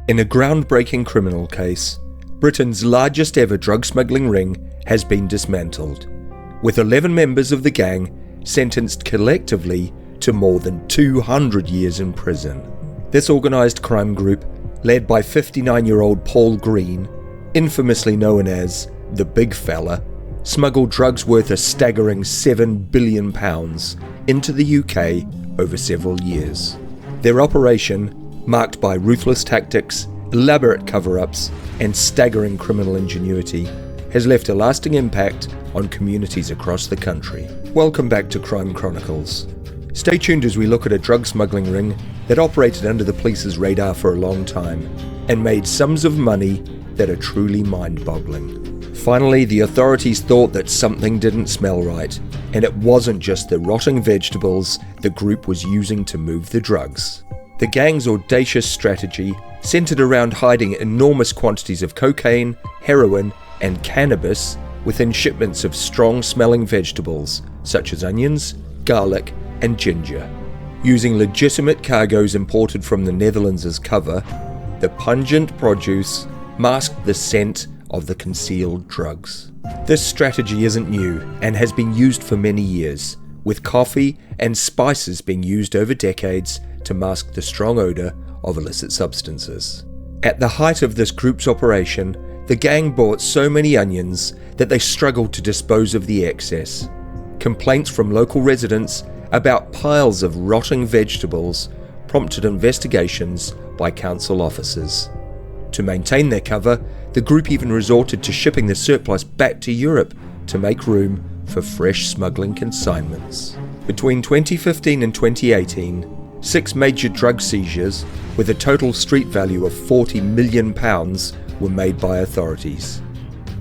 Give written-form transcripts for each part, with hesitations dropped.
In a groundbreaking criminal case, Britain's largest ever drug smuggling ring has been dismantled, with 11 members of the gang sentenced collectively to more than 200 years in prison. This organised crime group, led by 59-year-old Paul Green, infamously known as the Big Fella, smuggled drugs worth a staggering £7 billion into the UK over several years. Their operation, marked by ruthless tactics, elaborate cover-ups, and staggering criminal ingenuity, has left a lasting impact on communities across the country. Welcome back to Crime Chronicles. Stay tuned as we look at a drug smuggling ring that operated under the police's radar for a long time and made sums of money that are truly mind-boggling. Finally, the authorities thought that something didn't smell right, and it wasn't just the rotting vegetables the group was using to move the drugs. The gang's audacious strategy centered around hiding enormous quantities of cocaine, heroin, and cannabis within shipments of strong-smelling vegetables such as onions, garlic, and ginger. Using legitimate cargoes imported from the Netherlands as cover, the pungent produce masked the scent of the concealed drugs. This strategy isn't new and has been used for many years, with coffee and spices being used over decades to mask the strong odour of illicit substances. At the height of this group's operation, the gang bought so many onions that they struggled to dispose of the excess. Complaints from local residents about piles of rotting vegetables prompted investigations by council officers. To maintain their cover, the group even resorted to shipping the surplus back to Europe to make room for fresh smuggling consignments. Between 2015 and 2018, 6 major drug seizures with a total street value of £40 million were made by authorities.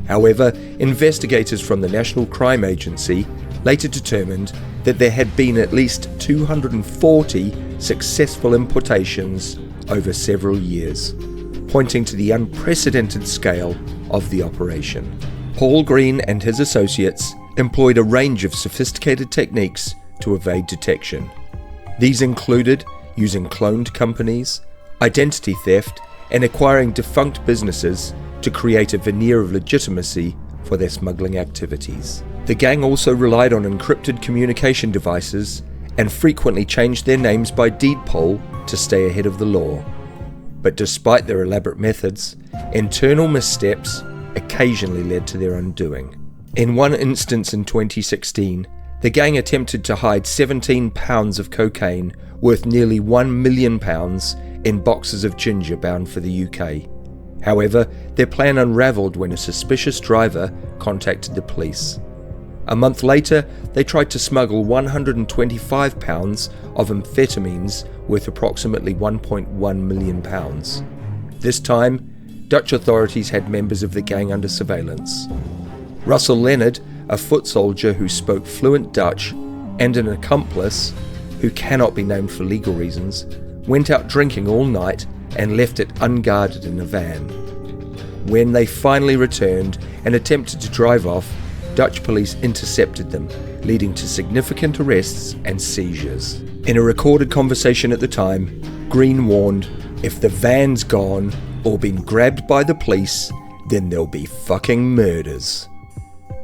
However, investigators from the National Crime Agency later determined that there had been at least 240 successful importations over several years, pointing to the unprecedented scale of the operation. Paul Green and his associates employed a range of sophisticated techniques to evade detection. These included using cloned companies, identity theft, and acquiring defunct businesses to create a veneer of legitimacy for their smuggling activities. The gang also relied on encrypted communication devices and frequently changed their names by deed poll to stay ahead of the law. But despite their elaborate methods, internal missteps occasionally led to their undoing. In one instance in 2016, the gang attempted to hide 17 pounds of cocaine worth nearly £1 million in boxes of ginger bound for the UK. However, their plan unravelled when a suspicious driver contacted the police. A month later, they tried to smuggle 125 pounds of amphetamines worth approximately £1.1 million. This time, Dutch authorities had members of the gang under surveillance. Russell Leonard, a foot soldier who spoke fluent Dutch, and an accomplice, who cannot be named for legal reasons, went out drinking all night and left it unguarded in a van. When they finally returned and attempted to drive off, Dutch police intercepted them, leading to significant arrests and seizures. In a recorded conversation at the time, Green warned, "If the van's gone or been grabbed by the police, then there'll be fucking murders."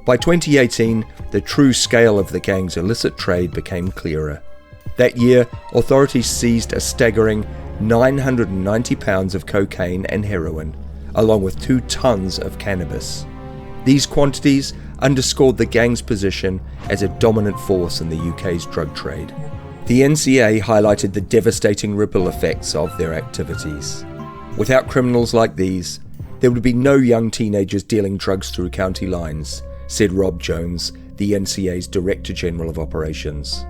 By 2018, the true scale of the gang's illicit trade became clearer. That year, authorities seized a staggering 990 pounds of cocaine and heroin, along with 2 tons of cannabis. These quantities underscored the gang's position as a dominant force in the UK's drug trade. The NCA highlighted the devastating ripple effects of their activities. Without criminals like these, there would be no young teenagers dealing drugs through county lines, said Rob Jones, the NCA's Director General of Operations.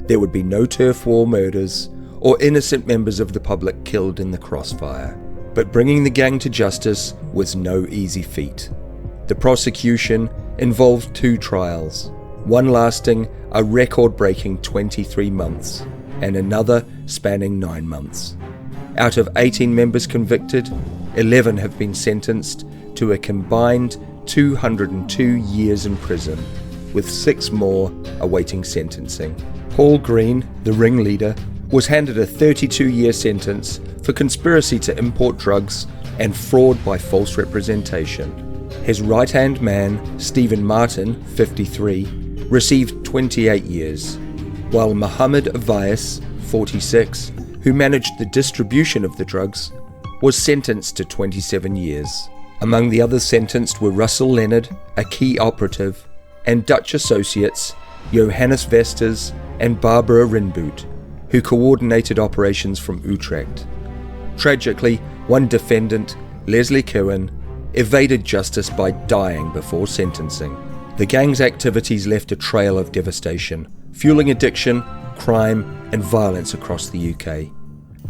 There would be no turf war murders or innocent members of the public killed in the crossfire. But bringing the gang to justice was no easy feat. The prosecution involved 2 trials, one lasting a record-breaking 23 months and another spanning 9 months. Out of 18 members convicted, 11 have been sentenced to a combined 202 years in prison, with 6 more awaiting sentencing. Paul Green, the ringleader, was handed a 32-year sentence for conspiracy to import drugs and fraud by false representation. His right-hand man, Stephen Martin, 53, received 28 years, while Mohammed Avias, 46, who managed the distribution of the drugs, was sentenced to 27 years. Among the others sentenced were Russell Leonard, a key operative, and Dutch associates Johannes Vesters and Barbara Rinboot, who coordinated operations from Utrecht. Tragically, one defendant, Leslie Cohen, evaded justice by dying before sentencing. The gang's activities left a trail of devastation, fueling addiction, crime, and violence across the UK.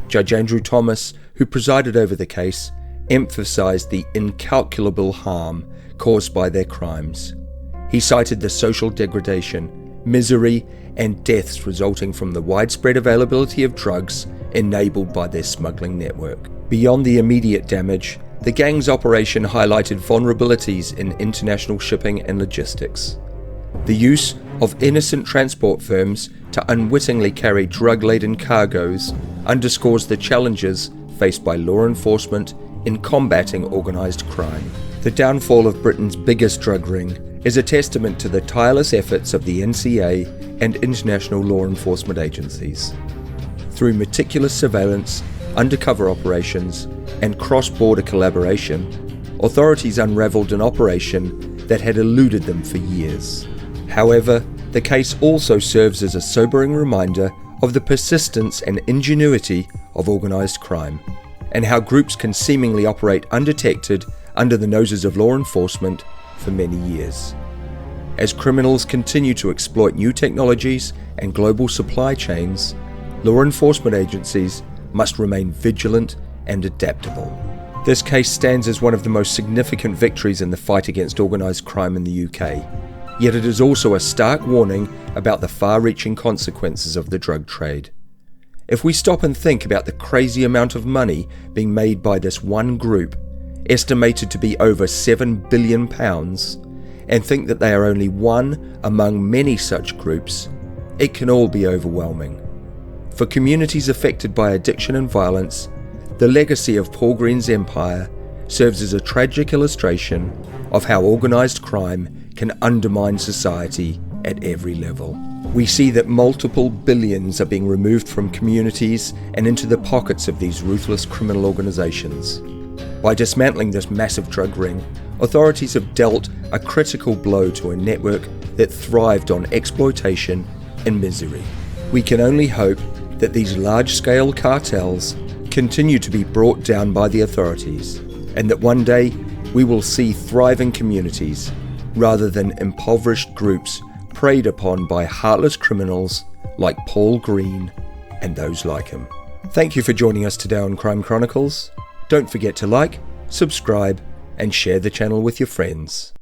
Judge Andrew Thomas, who presided over the case, emphasised the incalculable harm caused by their crimes. He cited the social degradation, misery, and deaths resulting from the widespread availability of drugs enabled by their smuggling network. Beyond the immediate damage, the gang's operation highlighted vulnerabilities in international shipping and logistics. The use of innocent transport firms to unwittingly carry drug-laden cargoes underscores the challenges faced by law enforcement in combating organised crime. The downfall of Britain's biggest drug ring is a testament to the tireless efforts of the NCA and international law enforcement agencies. Through meticulous surveillance, undercover operations, and cross-border collaboration, authorities unravelled an operation that had eluded them for years. However, the case also serves as a sobering reminder of the persistence and ingenuity of organised crime, and how groups can seemingly operate undetected under the noses of law enforcement for many years. As criminals continue to exploit new technologies and global supply chains, law enforcement agencies must remain vigilant and adaptable. This case stands as one of the most significant victories in the fight against organised crime in the UK, yet it is also a stark warning about the far-reaching consequences of the drug trade. If we stop and think about the crazy amount of money being made by this one group, estimated to be over £7 billion, and think that they are only one among many such groups, it can all be overwhelming. For communities affected by addiction and violence, the legacy of Paul Green's empire serves as a tragic illustration of how organised crime can undermine society at every level. We see that multiple billions are being removed from communities and into the pockets of these ruthless criminal organisations. By dismantling this massive drug ring, authorities have dealt a critical blow to a network that thrived on exploitation and misery. We can only hope that these large-scale cartels continue to be brought down by the authorities, and that one day we will see thriving communities rather than impoverished groups preyed upon by heartless criminals like Paul Green and those like him. Thank you for joining us today on Crime Chronicles. Don't forget to like, subscribe, and share the channel with your friends.